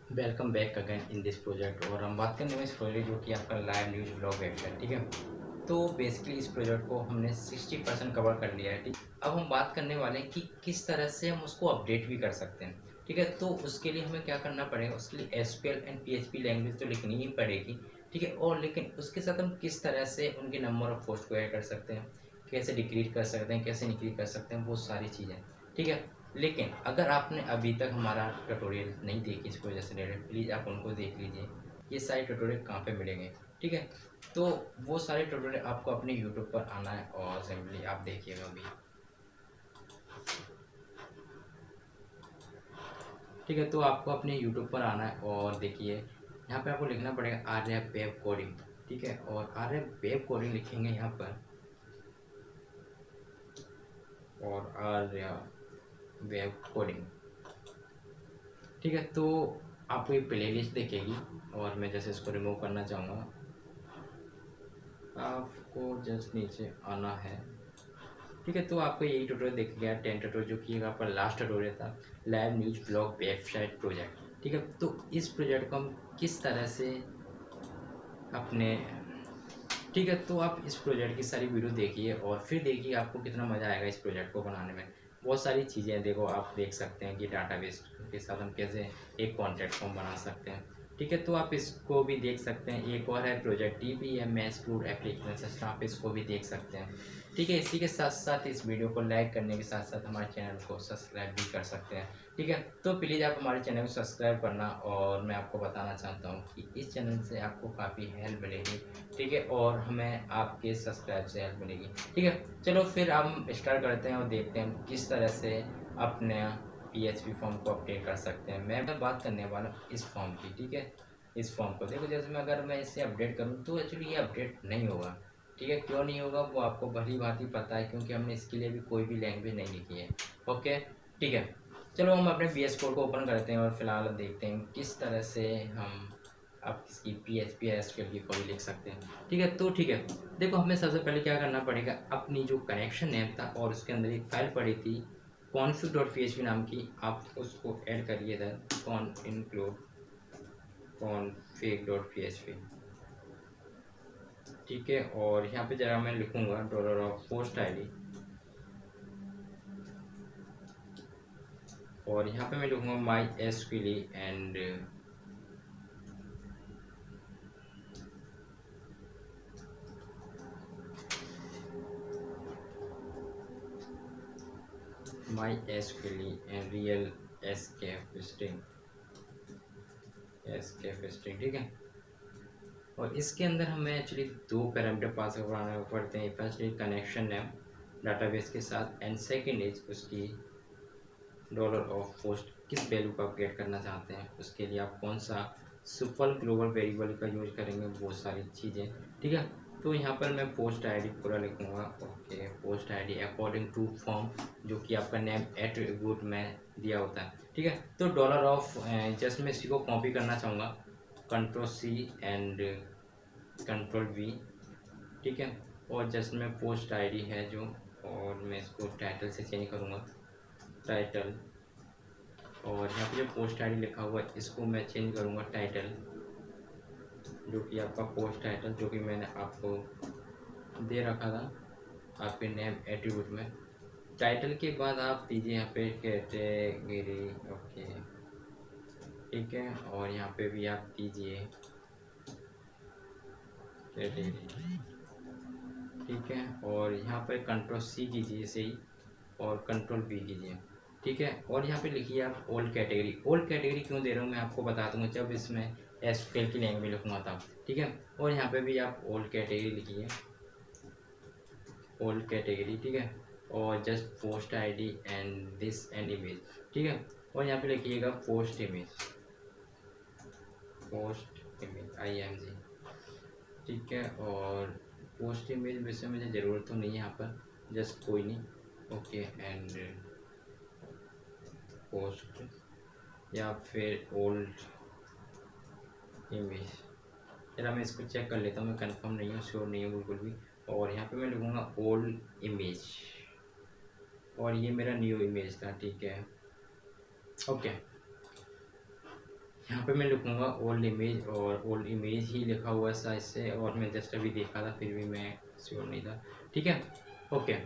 Welcome back again in this project. और हम बात करने में इस प्रोजेक्ट जो कि आपका लाइव न्यूज़ ब्लॉग वेबसाइट, ठीक है। तो बेसिकली इस प्रोजेक्ट को हमने 60% कवर कर लिया है, ठीक। अब हम बात करने वाले हैं कि किस तरह से हम उसको अपडेट भी कर सकते हैं, ठीक है। तो उसके लिए हमें क्या करना पड़ेगा, उसके लिए एसक्यूएल एंड पीएचपी लैंग्वेज तो लिखनी ही पड़ेगी, ठीक है। और लेकिन उसके साथ हम किस तरह से उनके नंबर ऑफ पोस्ट को ऐड कर सकते हैं, कैसे डिक्रीज कर सकते हैं, कैसे इंक्रीज कर सकते हैं, वो सारी चीज़ें, ठीक है। लेकिन अगर आपने अभी तक हमारा ट्यूटोरियल नहीं देखी इस वजह से रिलेटेड, प्लीज़ आप उनको देख लीजिए। ये सारे ट्यूटोरियल कहाँ पे मिलेंगे, ठीक है। तो वो सारे ट्यूटोरियल आपको अपने यूट्यूब पर आना है और सिंपली आप देखिएगा अभी, ठीक है। तो आपको अपने यूट्यूब पर आना है और देखिए यहाँ पे आपको लिखना पड़ेगा आर्या वेब कोडिंग, ठीक है। और आर्या वेब कोडिंग लिखेंगे यहाँ पर, और आर्या वेब कोडिंग, ठीक है। तो आपको एक प्लेलिस्ट दिखेगी और मैं जैसे इसको रिमूव करना चाहूँगा, आपको जस्ट नीचे आना है, ठीक है। तो आपको यही ट्यूटोरियल दिख गया 10 ट्यूटोरियल, जो कि आपका लास्ट ट्यूटोरियल था, live news blog website project, ठीक है। तो इस प्रोजेक्ट को हम किस तरह से अपने, ठीक है। तो आप इस प्रोजेक्ट की सारी वीडियो देखिए और फिर देखिए आपको कितना मज़ा आएगा इस प्रोजेक्ट को बनाने में। बहुत सारी चीज़ें देखो, आप देख सकते हैं कि डाटाबेस के साथ हम कैसे एक कॉन्टैक्ट फॉर्म बना सकते हैं, ठीक है। तो आप इसको भी देख सकते हैं। एक और है project DBMS fluid application system, आप इसको भी देख सकते हैं, ठीक है। इसी के साथ साथ इस वीडियो को लाइक करने के साथ साथ हमारे चैनल को सब्सक्राइब भी कर सकते हैं, ठीक है। तो प्लीज़ आप हमारे चैनल को सब्सक्राइब करना। और मैं आपको बताना चाहता हूँ कि इस चैनल से आपको काफ़ी हेल्प मिलेगी, ठीक है। और हमें आपके सब्सक्राइब से हेल्प मिलेगी, ठीक है। चलो फिर हम स्टार्ट करते हैं और देखते हैं किस तरह से अपने PHP फॉर्म को अपडेट कर सकते हैं। मैं बात करने वाला हूँ इस फॉर्म की, ठीक है। इस फॉर्म को देखो, जैसे मैं अगर मैं इसे अपडेट करूँ तो एक्चुअली ये अपडेट नहीं होगा, ठीक है। क्यों नहीं होगा वो आपको भली भांति पता है, क्योंकि हमने इसके लिए भी कोई भी लैंग्वेज नहीं लिखी है, ओके, ठीक है। चलो हम अपने VS कोड को ओपन करते हैं और फिलहाल देखते हैं किस तरह से हम आप इसकी PHP SQL की कोई लिख सकते हैं, ठीक है। तो ठीक है, देखो हमें सबसे पहले क्या करना पड़ेगा, अपनी जो कनेक्शन नेम था और उसके अंदर एक फाइल पड़ी थी config.php नाम की, आप उसको ऐड करिए इधर, कॉन इंक्लूड config.php, ठीक है। और यहाँ पे जरा मैं लिखूंगा $post id, और यहाँ पे मैं लिखूंगा MySQL and MySQL and real escape string, ठीक है। और इसके अंदर हमें एक्चुअली दो पैरामीटर पास करवाने पड़ते हैं। First is connection name database के साथ, एंड सेकंड इज उसकी $पोस्ट किस वैल्यू को अपडेट करना चाहते हैं, उसके लिए आप कौन सा सुपर ग्लोबल वेरिएबल का यूज करेंगे, वो सारी चीज़ें, ठीक है। तो यहाँ पर मैं पोस्ट आईडी पूरा लिखूँगा, okay. Post ID according to form, जो कि आपका नेम एट्रीब्यूट में दिया होता है, ठीक है। तो जस्ट मैं इसी को कॉपी करना चाहूँगा, Ctrl+C एंड Ctrl+V, ठीक है। और जस्ट में पोस्ट आईडी है जो, और मैं इसको टाइटल से चेंज करूँगा, टाइटल। और यहाँ पे जो पोस्ट आईडी लिखा हुआ है इसको मैं चेंज करूँगा टाइटल, जो कि आपका पोस्ट टाइटल, जो कि मैंने आपको दे रखा था आपके नेम एट्रीब्यूट में। टाइटल के बाद आप दीजिए यहाँ पे कैटेगरी, ओके, ठीक है। और यहाँ पे भी आप दीजिए कैटेगरी, ठीक है। और यहाँ पर Ctrl+C कीजिए इसे ही, और Ctrl+V कीजिए, ठीक है। और यहाँ पे लिखिए आप ओल्ड कैटेगरी। ओल्ड कैटेगरी क्यों दे रहा हूँ मैं आपको बता दूँगा जब इसमें एसक्यूएल की लैंग्वेज लिखूँगा तब, ठीक है। और यहाँ पे भी आप ओल्ड कैटेगरी लिखिए, ओल्ड कैटेगरी, ठीक है। और just post ID and this and image, ठीक है। और यहाँ पे लिखिएगा पोस्ट इमेज, IMG, ठीक है। और पोस्ट इमेज वैसे मुझे ज़रूरत तो नहीं है यहाँ पर, जस्ट कोई नहीं, ओके। एंड पोस्ट या फिर ओल्ड इमेज, जरा मैं इसको चेक कर लेता हूँ, मैं कंफर्म नहीं हूँ, श्योर नहीं हूँ बिल्कुल भी। और यहाँ पे मैं लिखूँगा ओल्ड इमेज, और ये मेरा न्यू इमेज था, ठीक है, ओके। यहाँ पे मैं लिखूँगा ओल्ड इमेज, और ओल्ड इमेज ही लिखा हुआ है साइज से, और मैं जस्ट अभी देखा था फिर भी मैं श्योर नहीं था। ठीक है, ओके,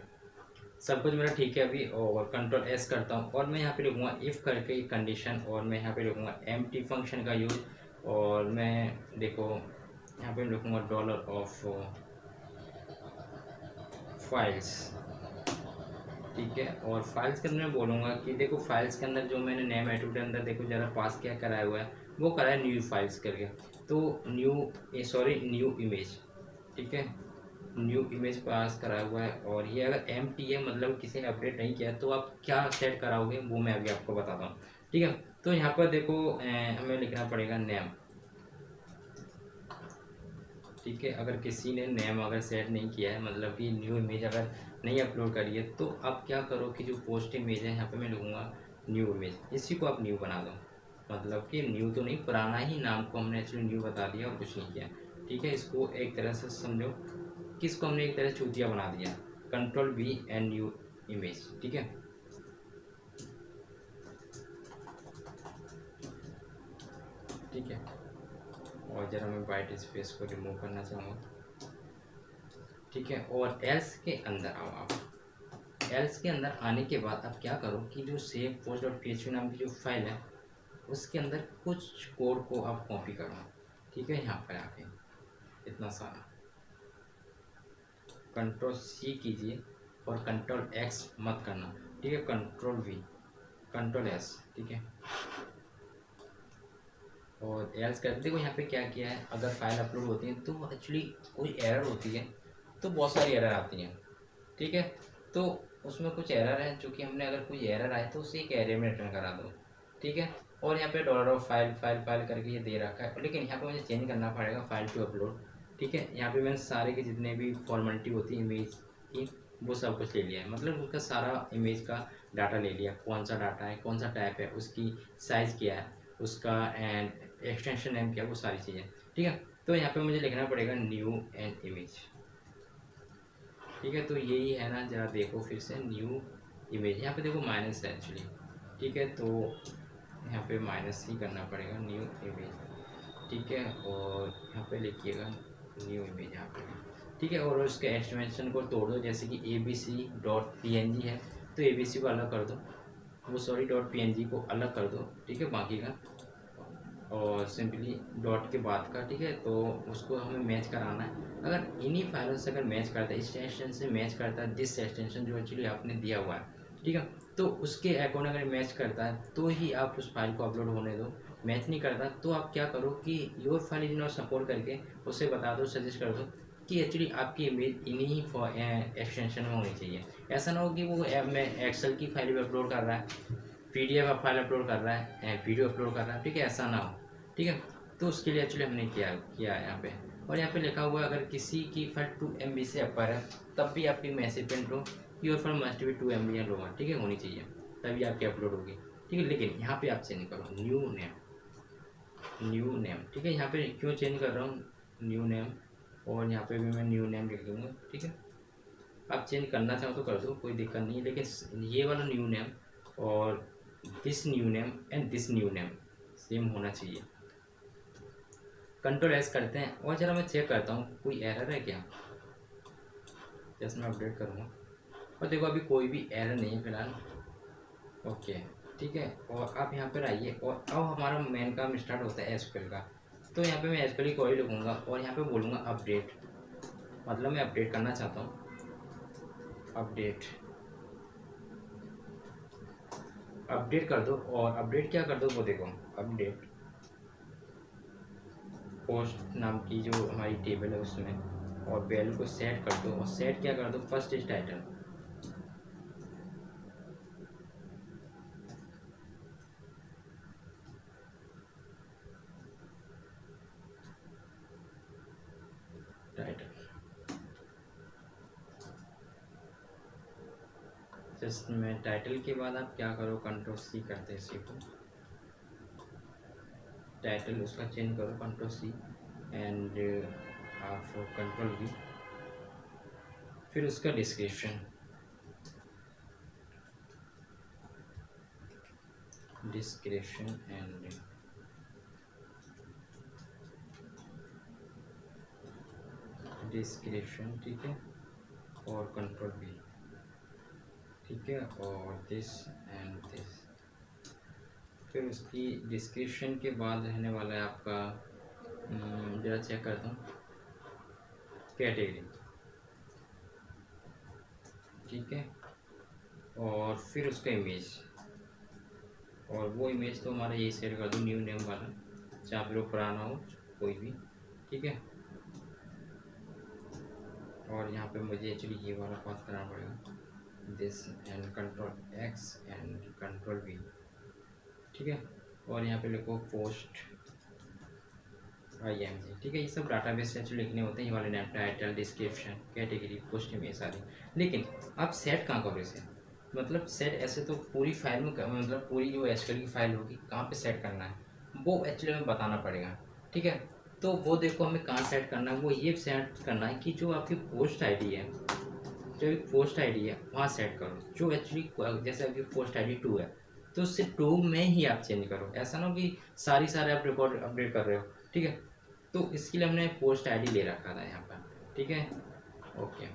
सब कुछ मेरा ठीक है अभी। और कंट्रोल एस करता हूँ और मैं यहाँ पे लिखूँगा इफ़ करके कंडीशन, और मैं यहाँ पे लिखूँगा एम्प्टी फंक्शन का यूज, और मैं देखो यहाँ पे लिखूँगा डॉलर ऑफ फाइल्स। ठीक है, और फाइल्स के अंदर मैं बोलूँगा कि देखो फाइल्स के अंदर जो मैंने नेम एट्रीब्यूट के अंदर देखो ज़रा पास क्या कराया हुआ है, वो करा है न्यू फाइल्स करके। तो न्यू इमेज, ठीक है, न्यू इमेज पास कराया हुआ है। और ये अगर एम टी है मतलब किसी ने अपडेट नहीं किया, तो आप क्या सेट कराओगे वो मैं अभी आपको बताता हूँ। ठीक है, तो यहाँ पर देखो हमें लिखना पड़ेगा नेम। ठीक है, अगर किसी ने नेम अगर सेट नहीं किया है, मतलब कि न्यू इमेज अगर नहीं अपलोड करी है, तो आप क्या करो कि जो पोस्ट इमेज है यहाँ पे मैं लिखूँगा न्यू इमेज, इसी को आप न्यू बना दो। मतलब कि न्यू तो नहीं, पुराना ही नाम को हमने एक्चुअली न्यू बता दिया और कुछ नहीं किया। ठीक है, इसको एक तरह से समझो कि इसको हमने एक तरह से चूतिया बना दिया। Control B and new image. ठीक है, ठीक है, और ज़रा मैं वाइट स्पेस को रिमूव करना चाहूँगा। ठीक है, और एल्स के अंदर आओ आप। एल्स के अंदर आने के बाद आप क्या करो कि जो सेव पोस्ट डॉट पी नाम की जो फाइल है, उसके अंदर कुछ कोड को आप कॉपी करो। ठीक है, यहाँ पर आके इतना सारा कंट्रोल सी कीजिए और कंट्रोल एक्स मत करना। ठीक है, कंट्रोल वी, कंट्रोल एस। ठीक है, और एल्स करते देखो यहाँ पे क्या किया है, अगर फाइल अपलोड होती है तो एक्चुअली कोई एरर होती है, तो बहुत सारी एरर आती हैं। ठीक है, तो उसमें कुछ एरर है, जो कि हमने अगर कोई एरर आए तो उसे एक एरर में रिटर्न करा दो। ठीक है, और यहाँ पे dollar of file file file करके ये दे रखा है, लेकिन यहाँ पे मुझे चेंज करना पड़ेगा फाइल टू अपलोड। ठीक है, यहाँ पे मैंने सारे के जितने भी फॉर्मेलिटी होती है इमेज की, वो सब कुछ ले लिया है, मतलब उसका सारा इमेज का डाटा ले लिया, कौन सा डाटा है, कौन सा टाइप है, उसकी साइज़ क्या है, उसका एंड एक्सटेंशन नेम क्या है, वो सारी चीज़ें। ठीक है, तो यहाँ पे मुझे लिखना पड़ेगा न्यू एंड इमेज। ठीक है, तो यही है ना, ज़रा देखो फिर से न्यू इमेज, यहाँ पे देखो माइनस है एक्चुअली। ठीक है, तो यहाँ पे माइनस ही करना पड़ेगा न्यू इमेज। ठीक है, और यहाँ पे लिखिएगा न्यू इमेज यहाँ पे। ठीक है, और उसके एक्सटेंशन को तोड़ दो, जैसे कि abc.png है, तो abc को अलग कर दो, वो सॉरी .png को अलग कर दो। ठीक है, बाकी का और सिंपली डॉट के बाद का। ठीक है, तो उसको हमें मैच कराना है, अगर इन्हीं फाइलों से अगर मैच करता है, इस एक्सटेंशन से मैच करता है, दिस एक्सटेंशन जो एक्चुअली आपने दिया हुआ है, ठीक है, तो उसके अकॉर्डिंग अगर मैच करता है तो ही आप उस फाइल को अपलोड होने दो। मैच नहीं करता तो आप क्या करो कि your file is not support करके उसे बता दो, सजेस्ट कर दो कि एक्चुअली आपकी इमेज इन्हीं एक्सटेंशन में होनी चाहिए। ऐसा ना हो कि वो मैं एक्सेल की फाइल भी अपलोड कर रहा है, PDF फाइल अपलोड कर रहा है, वीडियो अपलोड कर रहा है। ठीक है, ऐसा ना हो। ठीक है, तो उसके लिए एक्चुअली हमने किया किया है यहाँ पे, और यहाँ पे लिखा हुआ है अगर किसी की फाइल 2 MB से अपर है, तब भी आपकी मैसेज प्रिंट हो, your file must be 2 MB या लोअर। ठीक है, होनी चाहिए, तभी आपकी अपलोड होगी। ठीक है, लेकिन यहाँ पे आप चेंज करो न्यू नेम, न्यू नेम। ठीक है, यहाँ पे क्यों चेंज कर रहा हूँ न्यू नेम, और यहाँ पे भी मैं न्यू नेम लिख दूँगा। ठीक है, आप चेंज करना चाहो तो कर दो, कोई दिक्कत नहीं है, लेकिन ये वाला न्यू नेम और this new name and this new name same होना चाहिए। कंट्रोल एस करते हैं, और जरा मैं चेक करता हूँ कोई एरर है क्या, जैसे मैं अपडेट करूँगा, और देखो अभी कोई भी एरर नहीं है फिलहाल। ओके, ठीक है, और आप यहाँ पर आइए, और अब हमारा मेन काम स्टार्ट होता है एसक्यूएल का। तो यहाँ पे मैं एसक्यूएल की क्वेरी लिखूँगा और यहाँ पे बोलूँगा अपडेट, मतलब मैं अपडेट करना चाहता हूँ, अपडेट अपडेट कर दो। और अपडेट क्या कर दो वो देखो, अपडेट पोस्ट नाम की जो हमारी टेबल है उसमें, और वैल्यू को सेट कर दो, और सेट क्या कर दो, first is title. Title just में टाइटल के बाद आप क्या करो, कंट्रोल सी करते हैं, इसी को टाइटल उसका चेंज करो, कंट्रोल सी एंड आप कंट्रोल वी, फिर उसका डिस्क्रिप्शन, डिस्क्रिप्शन एंड डिस्क्रिप्शन, ठीक है, और कंट्रोल बी, ठीक है, और दिस एंड दिस। फिर उसकी डिस्क्रिप्शन के बाद रहने वाला है आपका, जरा चेक करता हूँ, कैटेगरी, ठीक है, और फिर उसका इमेज, और वो इमेज तो हमारा यही सेट कर दो, न्यू नेम वाला, चाहे फिर वो पुराना हो कोई भी, ठीक है। और यहाँ पे मुझे एक्चुअली ये वाला पास करना पड़ेगा, this and control x and control we, ठीक है, और यहाँ पे लिखो पोस्ट IMG, ठीक है। ये सब डाटाबेस से एक्चुअली लिखने होते हैं, ये वाले name, title, description, category, post, image सारी। लेकिन आप सेट कहाँ करो इसे, मतलब सेट ऐसे तो पूरी फाइल में, मतलब पूरी जो SQL की फाइल होगी कहाँ पे सेट करना है वो एक्चुअली हमें बताना पड़ेगा, ठीक है। तो वो देखो हमें कहाँ सेट करना है, वो ये सेट करना है कि जो आपकी पोस्ट ID है, जो एक पोस्ट ID है वहाँ सेट करो, जो एक्चुअली जैसे आपकी पोस्ट ID 2 है तो उससे 2 में ही आप चेंज करो, ऐसा ना हो कि सारे आप रिकॉर्ड अपडेट कर रहे हो, ठीक है। तो इसके लिए हमने पोस्ट ID ले रखा था यहाँ पर, ठीक है। ओके,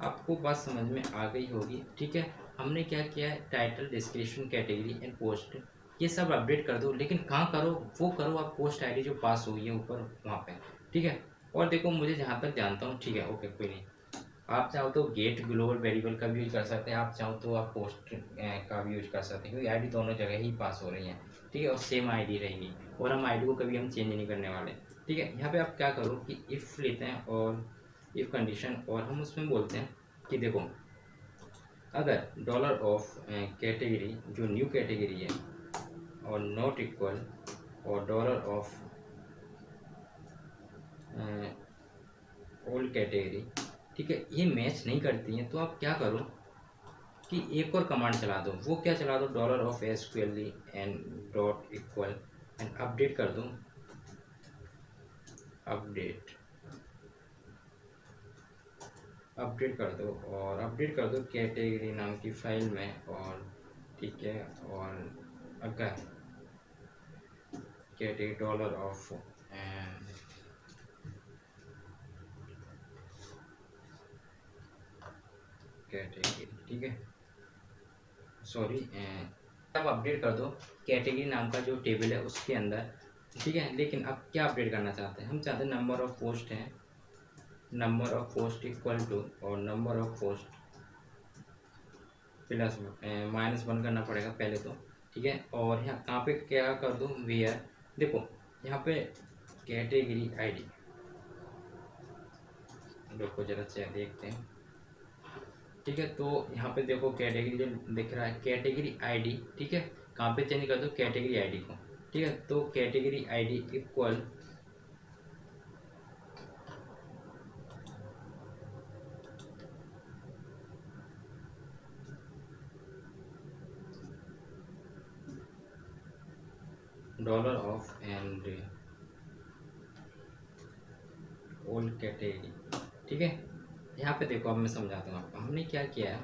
आपको बात समझ में आ गई होगी, ठीक है। हमने क्या किया है, title, description, category and post, ये सब अपडेट कर दो, लेकिन कहाँ करो, वो करो आप पोस्ट ID जो पास हुई है ऊपर वहाँ पे, ठीक है। और देखो मुझे जहाँ तक जानता हूँ, ठीक है, ओके, कोई नहीं, आप चाहो तो गेट ग्लोबल वेरिएबल का भी यूज कर सकते हैं, आप चाहो तो आप पोस्ट का भी यूज कर सकते हैं, क्योंकि ID दोनों जगह ही पास हो रही हैं, ठीक है, और सेम ID रहेगी, और हम ID को कभी हम चेंज नहीं करने वाले, ठीक है। यहाँ पे आप क्या करो कि इफ़ लेते हैं और इफ़ कंडीशन, और हम उसमें बोलते हैं कि देखो अगर डॉलर ऑफ कैटेगरी जो न्यू कैटेगरी है और नॉट इक्वल, और डॉलर ऑफ ओल्ड कैटेगरी, ठीक है, ये मैच नहीं करती हैं, तो आप क्या करो कि एक और कमांड चला दो, वो क्या चला दो, dollar of SQL and dot equal and update कर दो, अपडेट कर दो, और अपडेट कर दो कैटेगरी नाम की फाइल में, और ठीक है, और अगर कैटेगरी डॉलर ऑफ कैटेगरी, ठीक है, सॉरी, अब अपडेट कर दो कैटेगरी नाम का जो टेबल है उसके अंदर, ठीक है। लेकिन अब क्या अपडेट करना चाहते हैं, हम चाहते हैं नंबर ऑफ पोस्ट है, number of post equal to, और नंबर ऑफ पोस्ट प्लस -1 करना पड़ेगा पहले तो, ठीक है। और यहाँ कहाँ पे क्या कर दूँ, वेयर, देखो यहाँ पे कैटेगरी ID, देखो जरा चेक देखते हैं, ठीक है। तो यहाँ पे देखो कैटेगरी जो दिख रहा है, कैटेगरी ID, ठीक है, कहाँ पे चेंज कर दो, कैटेगरी ID को, ठीक है। तो category ID equal dollar of and old category, ठीक है। यहाँ पे देखो अब मैं समझाता हूँ आपको, हमने क्या किया है,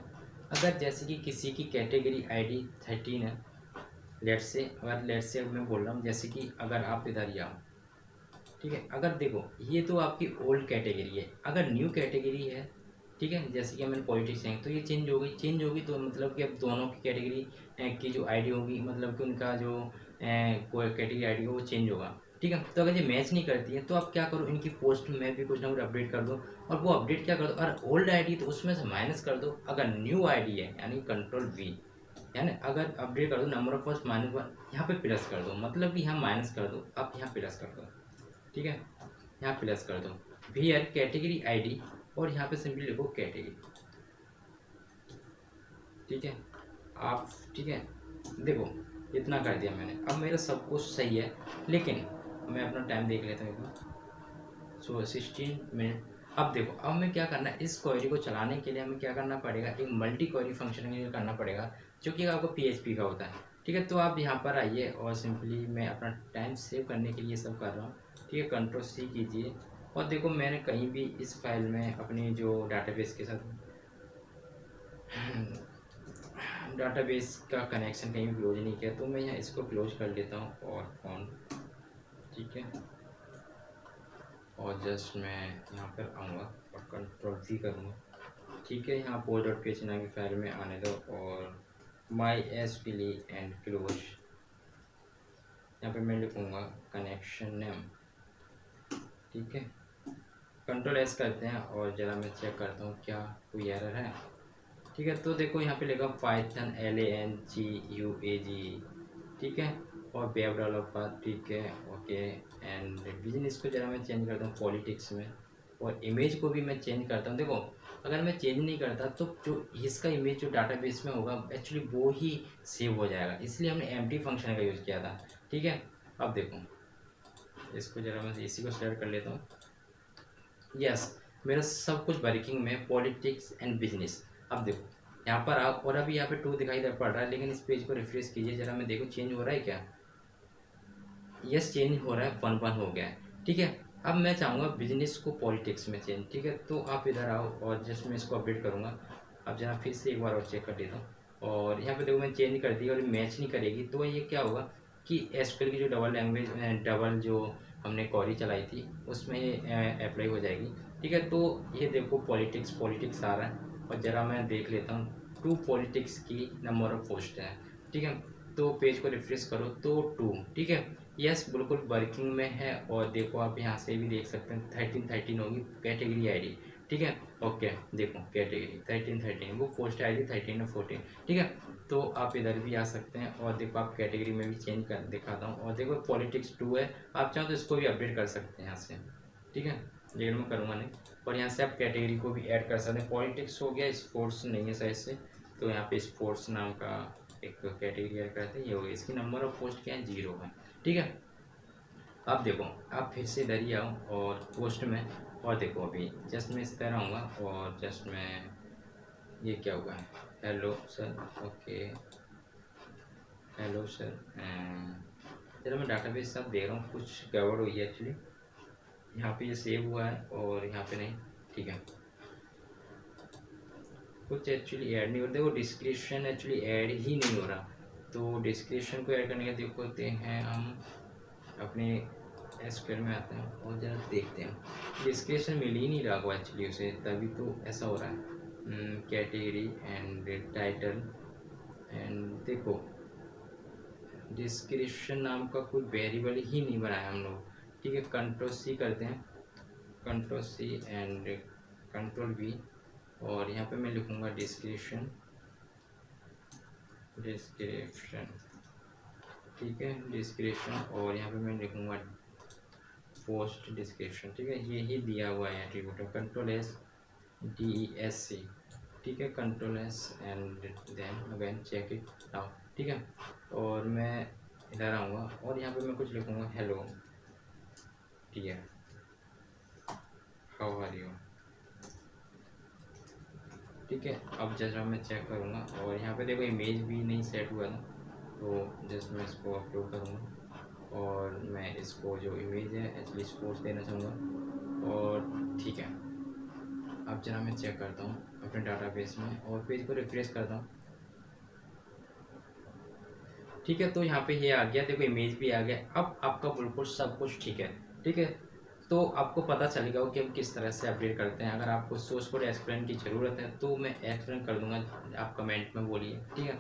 अगर जैसे कि किसी की कैटेगरी ID 13 है, लेट्स से मैं बोल रहा हूँ, जैसे कि अगर आप इधर ही आओ, ठीक है, अगर देखो ये तो आपकी ओल्ड कैटेगरी है, अगर न्यू कैटेगरी है, ठीक है, जैसे कि मैंने पॉलिटिक्स है तो ये चेंज होगी, तो मतलब कि अब दोनों की कैटेगरी की जो ID होगी, मतलब कि उनका जो कोई कैटेगरी ID हो वो चेंज होगा, ठीक है। तो अगर ये मैच नहीं करती है तो आप क्या करो, इनकी पोस्ट में भी कुछ ना कुछ अपडेट कर दो, और वो अपडेट क्या कर दो, अगर ओल्ड ID तो उसमें से माइनस कर दो, अगर न्यू ID है यानी कंट्रोल V, यानी अगर अपडेट कर दो नंबर ऑफ पोस्ट -1, यहाँ पे प्लस कर दो, मतलब कि यहाँ माइनस कर दो, आप यहाँ प्लस कर दो, ठीक है, यहाँ प्लस कर दो VAR कैटेगरी ID, और यहाँ पे सिंपली लिखो कैटेगरी, ठीक है आप, ठीक है। देखो इतना कर दिया मैंने, अब मेरा सब कुछ सही है, लेकिन मैं अपना टाइम देख लेता हूँ एक बार, सो 16 मिनट। अब देखो अब हमें क्या करना है, इस क्वेरी को चलाने के लिए हमें क्या करना पड़ेगा, एक मल्टी क्वेरी फंक्शन यूज करना पड़ेगा, जो कि आपको PHP का होता है, ठीक है। तो आप यहाँ पर आइए, और सिंपली मैं अपना टाइम सेव करने के लिए सब कर रहा हूँ, ठीक है, Ctrl+C कीजिए, और देखो मैंने कहीं भी इस फाइल में अपनी जो डाटाबेस के साथ डाटाबेस का कनेक्शन कहीं भी क्लोज नहीं किया, तो मैं यहाँ इसको क्लोज कर लेता हूँ, और ऑन, ठीक है। और जस्ट मैं यहाँ पर आऊँगा और कंट्रोल V करूँगा। ठीक है, यहाँ post.php नाम की फाइल में आने दो और mysql एंड क्लोज। यहाँ पे मैं लिखूँगा कनेक्शन नेम। ठीक है, कंट्रोल S करते हैं और ज़रा मैं चेक करता हूँ क्या कोई एरर है। ठीक है, तो देखो यहाँ पे लिखा पाइथन LANGUAG। ठीक है, और वेब डेवलपर। ठीक है, ओके। एंड बिजनेस को ज़रा मैं चेंज करता हूँ पॉलिटिक्स में, और इमेज को भी मैं चेंज करता हूँ। देखो अगर मैं चेंज नहीं करता तो जो इसका इमेज जो डाटाबेस में होगा एक्चुअली वो ही सेव हो जाएगा, इसलिए हमने एम्प्टी फंक्शन का यूज़ किया था। ठीक है, अब देखो इसको ज़रा मैं इसी को सेलेक्ट कर लेता हूँ। यस, मेरा सब कुछ वर्किंग में पॉलिटिक्स एंड बिजनेस। अब देखो यहाँ पर आप, और अभी यहाँ पे 2 दिखाई दे पड़ रहा है, लेकिन इस पेज को रिफ्रेश कीजिए ज़रा, मैं देखो चेंज हो रहा है क्या। यस, चेंज हो रहा है, 1-1 हो गया है। ठीक है, अब मैं चाहूँगा बिजनेस को पॉलिटिक्स में चेंज। ठीक है, तो आप इधर आओ और जस्ट मैं इसको अपडेट करूँगा। अब जरा फिर से एक बार और चेक कर लेता हूँ, और यहाँ पे देखो मैं चेंज कर दी और मैच नहीं करेगी, तो ये क्या होगा कि एसक्यूएल की जो डबल लैंग्वेज डबल जो हमने क्वेरी चलाई थी उसमें अप्लाई हो जाएगी। ठीक है, तो ये देखो पॉलिटिक्स पॉलिटिक्स आ रहा है, और ज़रा मैं देख लेता हूँ 2 पॉलिटिक्स की नंबर ऑफ पोस्ट है। ठीक है, तो पेज को रिफ्रेश करो तो 2। ठीक है, यस बिल्कुल वर्किंग में है, और देखो आप यहाँ से भी देख सकते हैं 13 होगी कैटेगरी आईडी। ठीक है, ओके, देखो कैटेगरी 13 वो पोस्ट आईडी 13 और 14। ठीक है, तो आप इधर भी आ सकते हैं, और देखो आप कैटेगरी में भी चेंज कर दिखाता हूँ, और देखो पॉलिटिक्स 2 है, आप चाहो तो इसको भी अपडेट कर सकते हैं यहाँ से। ठीक है, लेकिन मैं करूँगा नहीं, और यहाँ से आप कैटेगरी को भी ऐड कर सकते हैं। पॉलिटिक्स हो गया, स्पोर्ट्स नहीं है शायद से, तो यहाँ पे स्पोर्ट्स नाम का एक कैटेगरी ऐड करते हैं, ये हो गया। इसकी नंबर ऑफ पोस्ट क्या है, 0 है। ठीक है, अब देखो आप फिर से इधर ही आओ और पोस्ट में, और देखो अभी जस्ट मैं इस तरह आऊँगा, और जस्ट मैं ये क्या हुआ है, hello sir, okay hello sir. चलो मैं डाटाबेस सब दे रहा हूँ, कुछ गड़बड़ हुई है एक्चुअली, यहाँ पे ये सेव हुआ है और यहाँ पे नहीं। ठीक है, कुछ एक्चुअली ऐड नहीं हो रहा, देखो डिस्क्रिप्शन एक्चुअली ऐड ही नहीं हो रहा, तो डिस्क्रिप्शन को ऐड करने का देखते हैं हम अपने एसक्यूएल में आते हैं और जरा देखते हैं। डिस्क्रिप्शन मिल ही नहीं रहा हुआ एक्चुअली उसे, तभी तो ऐसा हो रहा है। कैटेगरी एंड टाइटल, एंड देखो डिस्क्रिप्शन नाम का कोई वेरिएबल ही नहीं बनाया हम लोग। ठीक है, कंट्रोल C करते हैं, control C and control V, और यहाँ पे मैं लिखूँगा डिस्क्रिप्शन। ठीक है, डिस्क्रिप्शन, और यहाँ पे मैं लिखूँगा पोस्ट डिस्क्रिप्शन। ठीक है, ये ही दिया हुआ है एट्रीब्यूट, कंट्रोल S DESC। ठीक है, control S and then again check it out. ठीक है, और मैं इधर आऊँगा और यहाँ पे मैं कुछ लिखूँगा hello dear, how are you. ठीक है, अब जैसा मैं चेक करूँगा, और यहाँ पे देखो इमेज भी नहीं सेट हुआ था, तो जस्ट मैं इसको अपलोड करूँगा, और मैं इसको जो इमेज है एक्चुअली स्पोर्ट्स देना चाहूँगा। और ठीक है, अब जरा मैं चेक करता हूँ अपने डाटाबेस में और पेज को रिफ्रेश करता हूँ। ठीक है, तो यहाँ पे ये आ गया, देखो इमेज भी आ गया। अब आपका बिल्कुल सब कुछ ठीक है। ठीक है, तो आपको पता चलेगा कि हम किस तरह से अपडेट करते हैं। अगर आपको सोर्स कोड एक्सप्लेन की ज़रूरत है तो मैं एक्सप्लेन कर दूंगा, आप कमेंट में बोलिए। ठीक है,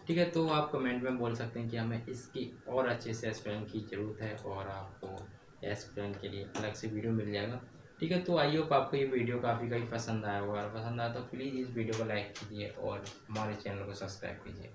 ठीक है, तो आप कमेंट में बोल सकते हैं कि हमें इसकी और अच्छे से एक्सप्लेन की ज़रूरत है, और आपको एक्सप्लेन के लिए अलग से वीडियो मिल जाएगा। ठीक है, तो आई होप आपको ये वीडियो काफ़ी पसंद आया होगा, और पसंद आया तो प्लीज़ इस वीडियो को लाइक कीजिए और हमारे चैनल को सब्सक्राइब कीजिए।